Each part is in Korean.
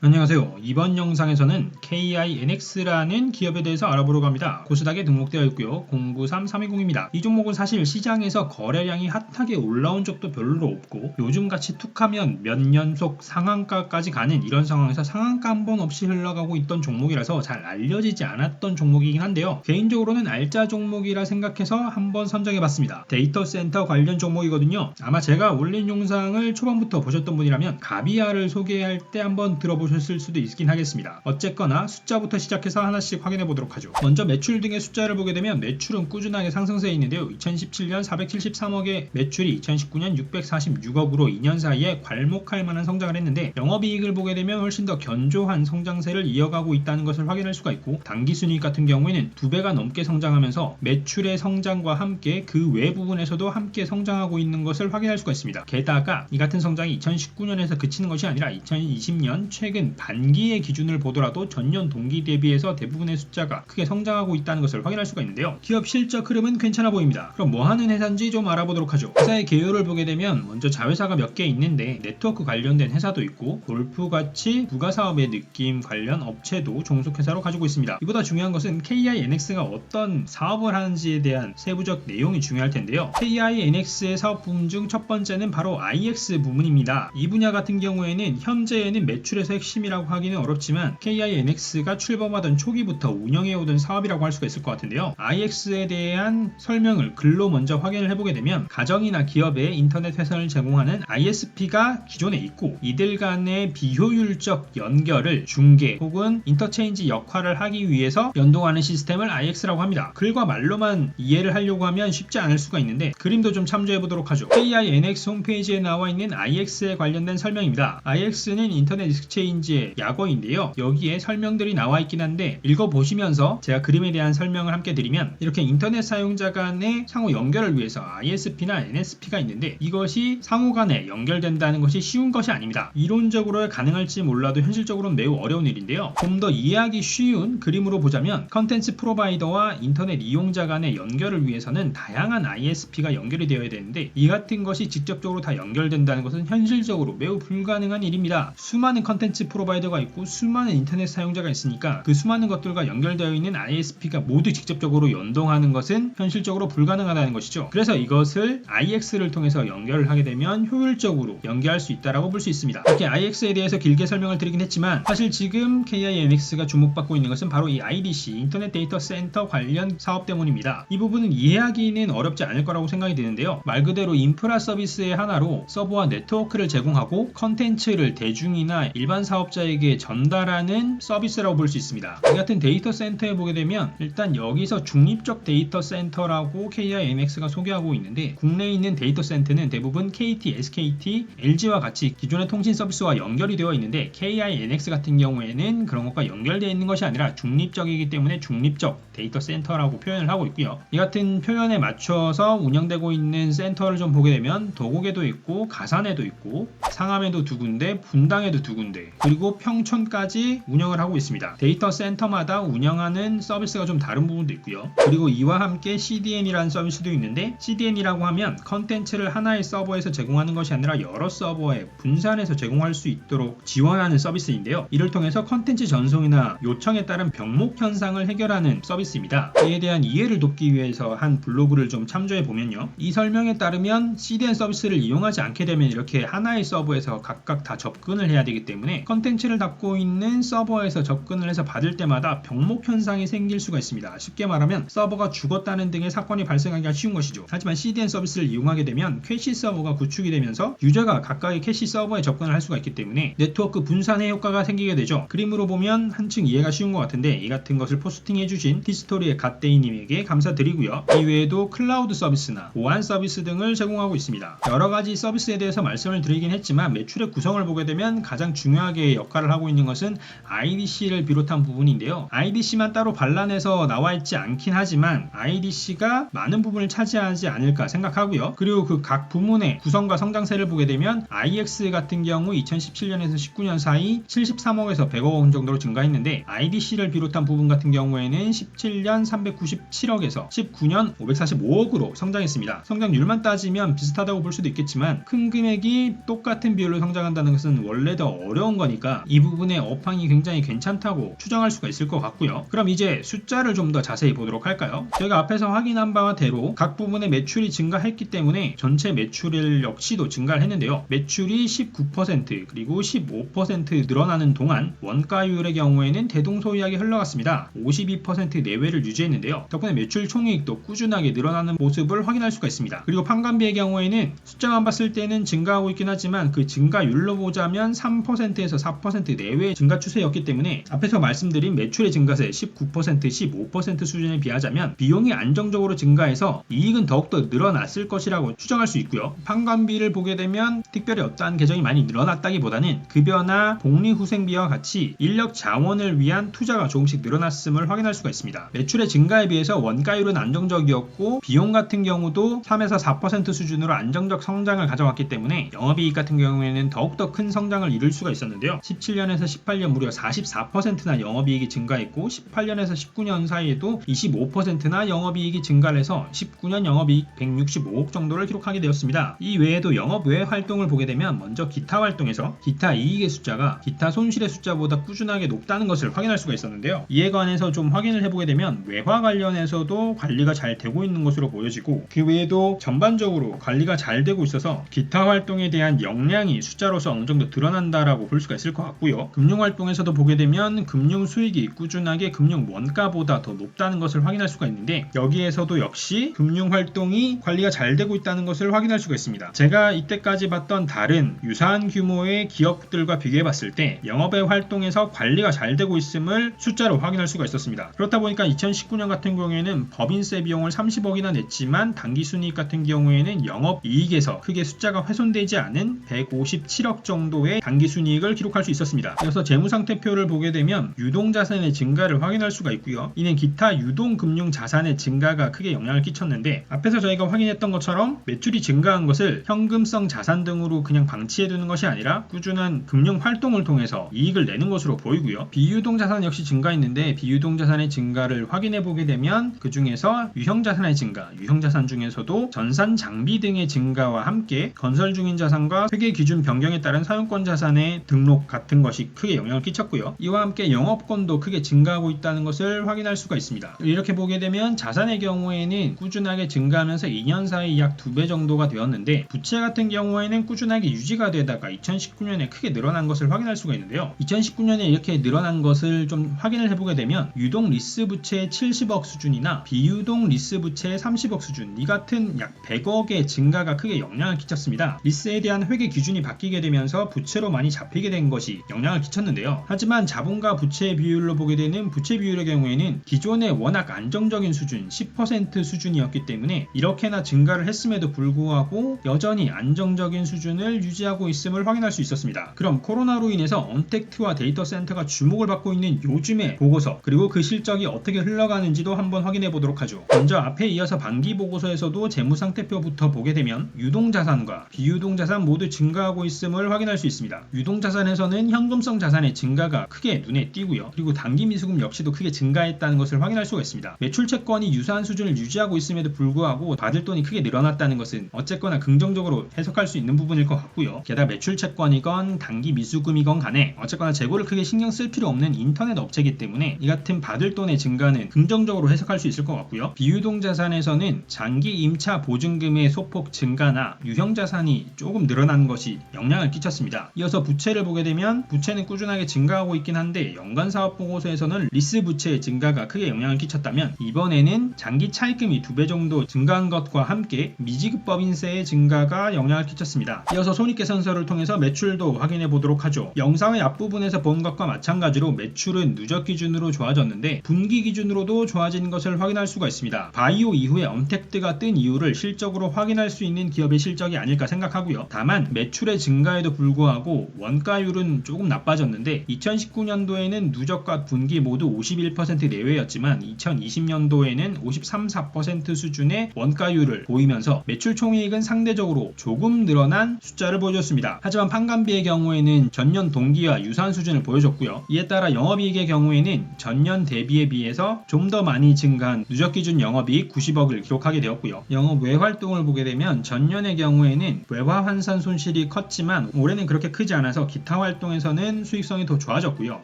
안녕하세요. 이번 영상에서는 KINX라는 기업에 대해서 알아보려고 합니다. 코스닥에 등록되어 있고요. 093320입니다. 이 종목은 사실 시장에서 거래량이 핫하게 올라온 적도 별로 없고 요즘같이 툭하면 몇 연속 상한가까지 가는 이런 상황에서 상한가 한 번 없이 흘러가고 있던 종목이라서 잘 알려지지 않았던 종목이긴 한데요. 개인적으로는 알짜 종목이라 생각해서 한번 선정해봤습니다. 데이터 센터 관련 종목이거든요. 아마 제가 올린 영상을 초반부터 보셨던 분이라면 가비아를 소개할 때 한번 들어보셨을 수도 있긴 하겠습니다. 어쨌거나 숫자부터 시작해서 하나씩 확인해 보도록 하죠. 먼저 매출 등의 숫자를 보게 되면 매출은 꾸준하게 상승세에 있는데요. 2017년 473억의 매출이 2019년 646억으로 2년 사이에 괄목할 만한 성장을 했는데 영업이익을 보게 되면 훨씬 더 견조한 성장세를 이어가고 있다는 것을 확인할 수가 있고 당기순이익 같은 경우에는 2배가 넘게 성장하면서 매출의 성장과 함께 그 외 부분에서도 함께 성장하고 있는 것을 확인할 수가 있습니다. 게다가 이 같은 성장이 2019년에서 그치는 것이 아니라 2020년 최근 반기의 기준을 보더라도 전년 동기 대비해서 대부분의 숫자가 크게 성장하고 있다는 것을 확인할 수가 있는데요. 기업 실적 흐름은 괜찮아 보입니다. 그럼 뭐 하는 회사인지 좀 알아보도록 하죠. 회사의 개요를 보게 되면 먼저 자회사가 몇 개 있는데 네트워크 관련된 회사도 있고 골프같이 부가사업의 느낌 관련 업체도 종속회사로 가지고 있습니다. 이보다 중요한 것은 KINX가 어떤 사업을 하는지에 대한 세부적 내용이 중요할 텐데요. KINX의 사업 부문 중 첫 번째는 바로 IX 부문입니다. 이 분야 같은 경우에는 현재에는 매출에서 핵심이라고 하기는 어렵지만 KINX가 출범하던 초기부터 운영해오던 사업이라고 할 수가 있을 것 같은데요. IX에 대한 설명을 글로 먼저 확인을 해보게 되면 가정이나 기업에 인터넷 회선을 제공하는 ISP가 기존에 있고 이들 간의 비효율적 연결을 중개 혹은 인터체인지 역할을 하기 위해서 연동하는 시스템을 IX라고 합니다. 글과 말로만 이해를 하려고 하면 쉽지 않을 수가 있는데 그림도 좀 참조해보도록 하죠. KINX 홈페이지에 나와 있는 IX에 관련된 설명입니다. IX는 인터넷 익스체인지의 약어인데요. 여기에 설명들이 나와 있긴 한데 읽어보시면서 제가 그림에 대한 설명을 함께 드리면 이렇게 인터넷 사용자 간의 상호 연결을 위해서 ISP나 NSP가 있는데 이것이 상호 간에 연결된다는 것이 쉬운 것이 아닙니다. 이론적으로 가능할지 몰라도 현실적으로는 매우 어려운 일인데요. 좀 더 이해하기 쉬운 그림으로 보자면 컨텐츠 프로바이더와 인터넷 이용자 간의 연결을 위해서는 다양한 ISP가 연결이 되어야 되는데 이 같은 것이 직접적으로 다 연결된다는 것은 현실적으로 매우 불가능한 일입니다. 수많은 컨텐츠 프로바이더가 있고 수많은 인터넷 사용자가 있으니까 그 수많은 것들과 연결되어 있는 ISP가 모두 직접적으로 연동하는 것은 현실적으로 불가능하다는 것이죠. 그래서 이것을 IX를 통해서 연결을 하게 되면 효율적으로 연계할 수 있다고 볼 수 있습니다. 이렇게 IX에 대해서 길게 설명을 드리긴 했지만 사실 지금 KINX가 주목받고 있는 것은 바로 이 IDC 인터넷 데이터 센터 관련 사업 때문입니다. 이 부분은 이해하기는 어렵지 않을 거라고 생각이 드는데요. 말 그대로 인프라 서비스의 하나로 서버와 네트워크를 제공하고 컨텐츠를 대중이나 일반 사업자에게 전달하는 서비스라고 볼 수 있습니다. 이 같은 데이터 센터에 보게 되면 일단 여기서 중립적 데이터 센터라고 KINX가 소개하고 있는데 국내에 있는 데이터 센터는 대부분 KT, SKT, LG와 같이 기존의 통신 서비스와 연결이 되어 있는데 KINX 같은 경우에는 그런 것과 연결되어 있는 것이 아니라 중립적이기 때문에 중립적 데이터 센터라고 표현을 하고 있고요. 이 같은 표현에 맞춰서 운영되고 있는 센터를 좀 보게 되면 도곡에도 있고 가산에도 있고 상암에도 두 군데, 분당에도 두 군데, 그리고 평촌까지 운영을 하고 있습니다. 데이터 센터마다 운영하는 서비스가 좀 다른 부분도 있고요. 그리고 이와 함께 CDN이라는 서비스도 있는데 CDN이라고 하면 컨텐츠를 하나의 서버에서 제공하는 것이 아니라 여러 서버에 분산해서 제공할 수 있도록 지원하는 서비스인데요. 이를 통해서 컨텐츠 전송이나 요청에 따른 병목 현상을 해결하는 서비스입니다. 이에 대한 이해를 돕기 위해서 한 블로그를 좀 참조해 보면요. 이 설명에 따르면 CDN 서비스를 이용하지 않게 되면 이렇게 하나의 서버에서 각각 다 접근을 해야 되기 때문에 컨텐츠를 담고 있는 서버에서 접근을 해서 받을 때마다 병목 현상이 생길 수가 있습니다. 쉽게 말하면 서버가 죽었다는 등의 사건이 발생하기가 쉬운 것이죠. 하지만 CDN 서비스를 이용하게 되면 캐시 서버가 구축이 되면서 유저가 각각의 캐시 서버에 접근을 할 수가 있기 때문에 네트워크 분산의 효과가 생기게 되죠. 그림으로 보면 한층 이해가 쉬운 것 같은데 이 같은 것을 포스팅해주신 티스토리의 갓데이님에게 감사드리고요. 이외에도 클라우드 서비스나 보안 서비스 등을 제공하고 있습니다. 여러가지 서비스에 대해서 말씀을 드리긴 했지만 매출의 구성을 보게 되면 가장 중요하게 역할을 하고 있는 것은 IDC를 비롯한 부분인데요. IDC만 따로 반란해서 나와 있지 않긴 하지만 IDC가 많은 부분을 차지하지 않을까 생각하고요. 그리고 그 각 부문의 구성과 성장세를 보게 되면 IX 같은 경우 2017년에서 19년 사이 73억에서 100억 원 정도로 증가했는데 IDC를 비롯한 부분 같은 경우에는 17년 397억에서 19년 545억으로 성장했습니다. 성장률만 따지면 비슷하다고 볼 수도 있겠지만 큰 금액이 똑같은 비율로 성장한다는 것은 원래 더 어려운 건 거니까 이 부분의 업황이 굉장히 괜찮다고 추정할 수가 있을 것 같고요. 그럼 이제 숫자를 좀 더 자세히 보도록 할까요? 저희가 앞에서 확인한 바대로 각 부분의 매출이 증가했기 때문에 전체 매출을 역시도 증가를 했는데요. 매출이 19% 그리고 15% 늘어나는 동안 원가율의 경우에는 대동소이하게 흘러갔습니다. 52% 내외를 유지했는데요. 덕분에 매출 총이익도 꾸준하게 늘어나는 모습을 확인할 수가 있습니다. 그리고 판관비의 경우에는 숫자만 봤을 때는 증가하고 있긴 하지만 그 증가율로 보자면 3%에서 4% 내외의 증가 추세였기 때문에 앞에서 말씀드린 매출의 증가세 19%, 15% 수준에 비하자면 비용이 안정적으로 증가해서 이익은 더욱더 늘어났을 것이라고 추정할 수 있고요. 판관비를 보게 되면 특별히 어떠한 개정이 많이 늘어났다기보다는 급여나 복리후생비와 같이 인력 자원을 위한 투자가 조금씩 늘어났음을 확인할 수가 있습니다. 매출의 증가에 비해서 원가율은 안정적이었고 비용 같은 경우도 3에서 4% 수준으로 안정적 성장을 가져왔기 때문에 영업이익 같은 경우에는 더욱더 큰 성장을 이룰 수가 있었는데요. 17년에서 18년 무려 44%나 영업이익이 증가했고 18년에서 19년 사이에도 25%나 영업이익이 증가를 해서 19년 영업이익 165억 정도를 기록하게 되었습니다. 이 외에도 영업 외 활동을 보게 되면 먼저 기타 활동에서 기타 이익의 숫자가 기타 손실의 숫자보다 꾸준하게 높다는 것을 확인할 수가 있었는데요. 이에 관해서 좀 확인을 해보게 되면 외화 관련해서도 관리가 잘 되고 있는 것으로 보여지고 그 외에도 전반적으로 관리가 잘 되고 있어서 기타 활동에 대한 역량이 숫자로서 어느 정도 드러난다라고 볼 수가 있을 것 같고요. 금융 활동에서도 보게 되면 금융 수익이 꾸준하게 금융 원가보다 더 높다는 것을 확인할 수가 있는데 여기에서도 역시 금융 활동이 관리가 잘 되고 있다는 것을 확인할 수가 있습니다. 제가 이때까지 봤던 다른 유사한 규모의 기업들과 비교해 봤을 때 영업의 활동에서 관리가 잘 되고 있음을 숫자로 확인할 수가 있었습니다. 그렇다 보니까 2019년 같은 경우에는 법인세 비용을 30억이나 냈지만 당기순이익 같은 경우에는 영업이익에서 크게 숫자가 훼손되지 않은 157억 정도의 당기순이익을 기록할 수 있었습니다. 이어서 재무상태표를 보게 되면 유동자산의 증가를 확인할 수가 있고요. 이는 기타 유동금융자산의 증가가 크게 영향을 끼쳤는데 앞에서 저희가 확인했던 것처럼 매출이 증가한 것을 현금성 자산 등으로 그냥 방치해두는 것이 아니라 꾸준한 금융활동을 통해서 이익을 내는 것으로 보이고요. 비유동자산 역시 증가했는데 비유동자산의 증가를 확인해보게 되면 그 중에서 유형자산의 증가, 유형자산 중에서도 전산 장비 등의 증가와 함께 건설 중인 자산과 회계기준 변경에 따른 사용권 자산의 등록 같은 것이 크게 영향을 끼쳤고요. 이와 함께 영업권도 크게 증가하고 있다는 것을 확인할 수가 있습니다. 이렇게 보게 되면 자산의 경우에는 꾸준하게 증가하면서 2년 사이 약 2배 정도가 되었는데 부채 같은 경우에는 꾸준하게 유지가 되다가 2019년에 크게 늘어난 것을 확인할 수가 있는데요. 2019년에 이렇게 늘어난 것을 좀 확인을 해보게 되면 유동 리스 부채의 70억 수준이나 비유동 리스 부채의 30억 수준 이 같은 약 100억의 증가가 크게 영향을 끼쳤습니다. 리스에 대한 회계 기준이 바뀌게 되면서 부채로 많이 잡히게 된 것이 영향을 끼쳤는데요. 하지만 자본과 부채의 비율로 보게 되는 부채 비율의 경우에는 기존의 워낙 안정적인 수준 10% 수준이었기 때문에 이렇게나 증가를 했음에도 불구하고 여전히 안정적인 수준을 유지하고 있음을 확인할 수 있었습니다. 그럼 코로나로 인해서 언택트와 데이터 센터가 주목을 받고 있는 요즘의 보고서 그리고 그 실적이 어떻게 흘러가는지도 한번 확인해 보도록 하죠. 먼저 앞에 이어서 반기 보고서에서도 재무상태표부터 보게 되면 유동자산과 비유동자산 모두 증가하고 있음을 확인할 수 있습니다. 유동자산에서는 현금성 자산의 증가가 크게 눈에 띄고요. 그리고 단기미수금 역시도 크게 증가했다는 것을 확인할 수가 있습니다. 매출채권이 유사한 수준을 유지하고 있음에도 불구하고 받을 돈이 크게 늘어났다는 것은 어쨌거나 긍정적으로 해석할 수 있는 부분일 것 같고요. 게다가 매출채권이건 단기미수금이건 간에 어쨌거나 재고를 크게 신경 쓸 필요 없는 인터넷 업체이기 때문에 이 같은 받을 돈의 증가는 긍정적으로 해석할 수 있을 것 같고요. 비유동자산에서는 장기 임차 보증금의 소폭 증가나 유형자산이 조금 늘어난 것이 영향을 끼쳤습니다. 이어서 부채를 보게 되면 부채는 꾸준하게 증가하고 있긴 한데 연간사업보고서에서는 리스 부채의 증가가 크게 영향을 끼쳤다면 이번에는 장기 차입금이 2배 정도 증가한 것과 함께 미지급법인세의 증가가 영향을 끼쳤습니다. 이어서 손익계산서를 통해서 매출도 확인해 보도록 하죠. 영상의 앞부분에서 본 것과 마찬가지로 매출은 누적 기준으로 좋아졌는데 분기 기준으로도 좋아진 것을 확인할 수가 있습니다. 바이오 이후에 언택트가 뜬 이유를 실적으로 확인할 수 있는 기업의 실적이 아닐까 생각하고요. 다만 매출의 증가에도 불구하고 원가율은 조금 나빠졌는데 2019년도에는 누적과 분기 모두 51% 내외였지만 2020년도에는 53, 4% 수준의 원가율을 보이면서 매출 총이익은 상대적으로 조금 늘어난 숫자를 보여줬습니다. 하지만 판관비의 경우에는 전년 동기와 유사한 수준을 보여줬고요. 이에 따라 영업이익의 경우에는 전년 대비에 비해서 좀 더 많이 증가한 누적기준 영업이익 90억을 기록하게 되었고요. 영업 외 활동을 보게 되면 전년의 경우에는 외화 환산 손실이 컸지만 올해는 그렇게 크지 않아서 기타 기타 활동에서는 수익성이 더 좋아졌고요.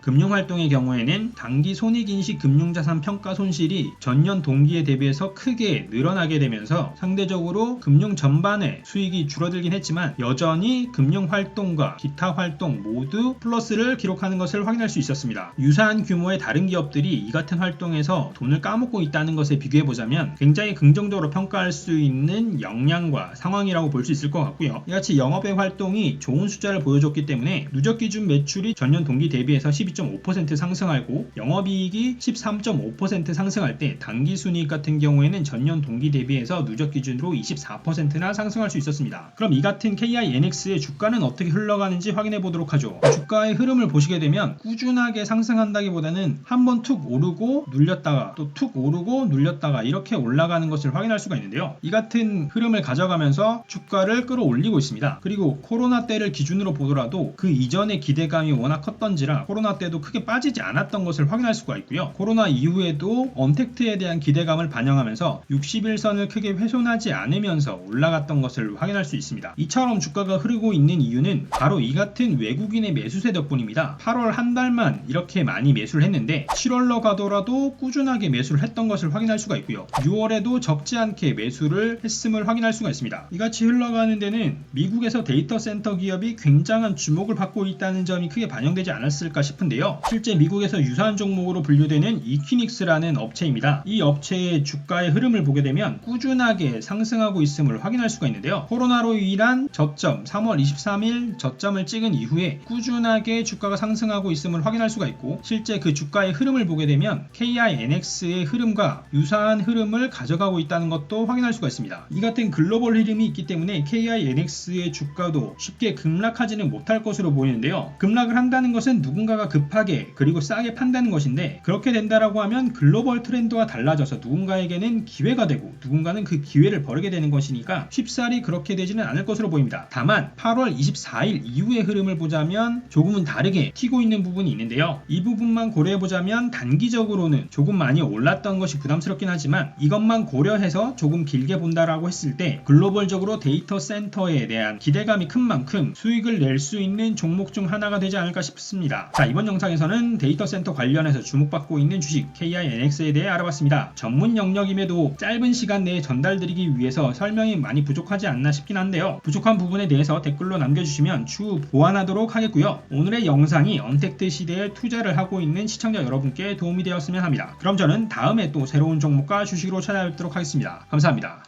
금융 활동의 경우에는 단기 손익인식 금융자산 평가 손실이 전년 동기에 대비해서 크게 늘어나게 되면서 상대적으로 금융 전반의 수익이 줄어들긴 했지만 여전히 금융 활동과 기타 활동 모두 플러스를 기록하는 것을 확인할 수 있었습니다. 유사한 규모의 다른 기업들이 이 같은 활동에서 돈을 까먹고 있다는 것에 비교해보자면 굉장히 긍정적으로 평가할 수 있는 역량과 상황이라고 볼 수 있을 것 같고요. 이같이 영업의 활동이 좋은 숫자를 보여줬기 때문에 누적 기준 매출이 전년 동기 대비해서 12.5% 상승하고 영업이익이 13.5% 상승할 때 당기순이익 같은 경우에는 전년 동기 대비해서 누적 기준으로 24%나 상승할 수 있었습니다. 그럼 이 같은 KINX의 주가는 어떻게 흘러가는지 확인해 보도록 하죠. 주가의 흐름을 보시게 되면 꾸준하게 상승한다기보다는 한번 툭 오르고 눌렸다가 또 툭 오르고 눌렸다가 이렇게 올라가는 것을 확인할 수가 있는데요. 이 같은 흐름을 가져가면서 주가를 끌어올리고 있습니다. 그리고 코로나 때를 기준으로 보더라도 그 이전의 기대감이 워낙 컸던지라 코로나 때도 크게 빠지지 않았던 것을 확인할 수가 있고요. 코로나 이후에도 언택트에 대한 기대감을 반영하면서 60일선을 크게 훼손하지 않으면서 올라갔던 것을 확인할 수 있습니다. 이처럼 주가가 흐르고 있는 이유는 바로 이 같은 외국인의 매수세 덕분입니다. 8월 한 달만 이렇게 많이 매수를 했는데 7월로 가더라도 꾸준하게 매수를 했던 것을 확인할 수가 있고요. 6월에도 적지 않게 매수를 했음을 확인할 수가 있습니다. 이같이 흘러가는 데는 미국에서 데이터 센터 기업이 굉장한 주목을 받고 있다는 점이 크게 반영되지 않았을까 싶은데요. 실제 미국에서 유사한 종목으로 분류되는 이퀴닉스라는 업체입니다. 이 업체의 주가의 흐름을 보게 되면 꾸준하게 상승하고 있음을 확인할 수가 있는데요. 코로나로 인한 저점 3월 23일 저점을 찍은 이후에 꾸준하게 주가가 상승하고 있음을 확인할 수가 있고 실제 그 주가의 흐름을 보게 되면 KINX의 흐름과 유사한 흐름을 가져가고 있다는 것도 확인할 수가 있습니다. 이 같은 글로벌 흐름이 있기 때문에 KINX의 주가도 쉽게 급락하지는 못할 것으로 보이는데요. 급락을 한다는 것은 누군가가 급하게 그리고 싸게 판다는 것인데 그렇게 된다라고 하면 글로벌 트렌드와 달라져서 누군가에게는 기회가 되고 누군가는 그 기회를 버리게 되는 것이니까 쉽사리 그렇게 되지는 않을 것으로 보입니다. 다만 8월 24일 이후의 흐름을 보자면 조금은 다르게 튀고 있는 부분이 있는데요. 이 부분만 고려해보자면 단기적으로는 조금 많이 올랐던 것이 부담스럽긴 하지만 이것만 고려해서 조금 길게 본다라고 했을 때 글로벌적으로 데이터 센터에 대한 기대감이 큰 만큼 수익을 낼 수 있는 종목 중 하나가 되지 않을까 싶습니다. 자, 이번 영상에서는 데이터 센터 관련해서 주목받고 있는 주식 KINX에 대해 알아봤습니다. 전문 영역임에도 짧은 시간 내에 전달드리기 위해서 설명이 많이 부족하지 않나 싶긴 한데요. 부족한 부분에 대해서 댓글로 남겨주시면 추후 보완하도록 하겠고요. 오늘의 영상이 언택트 시대에 투자를 하고 있는 시청자 여러분께 도움이 되었으면 합니다. 그럼 저는 다음에 또 새로운 종목과 주식으로 찾아뵙도록 하겠습니다. 감사합니다.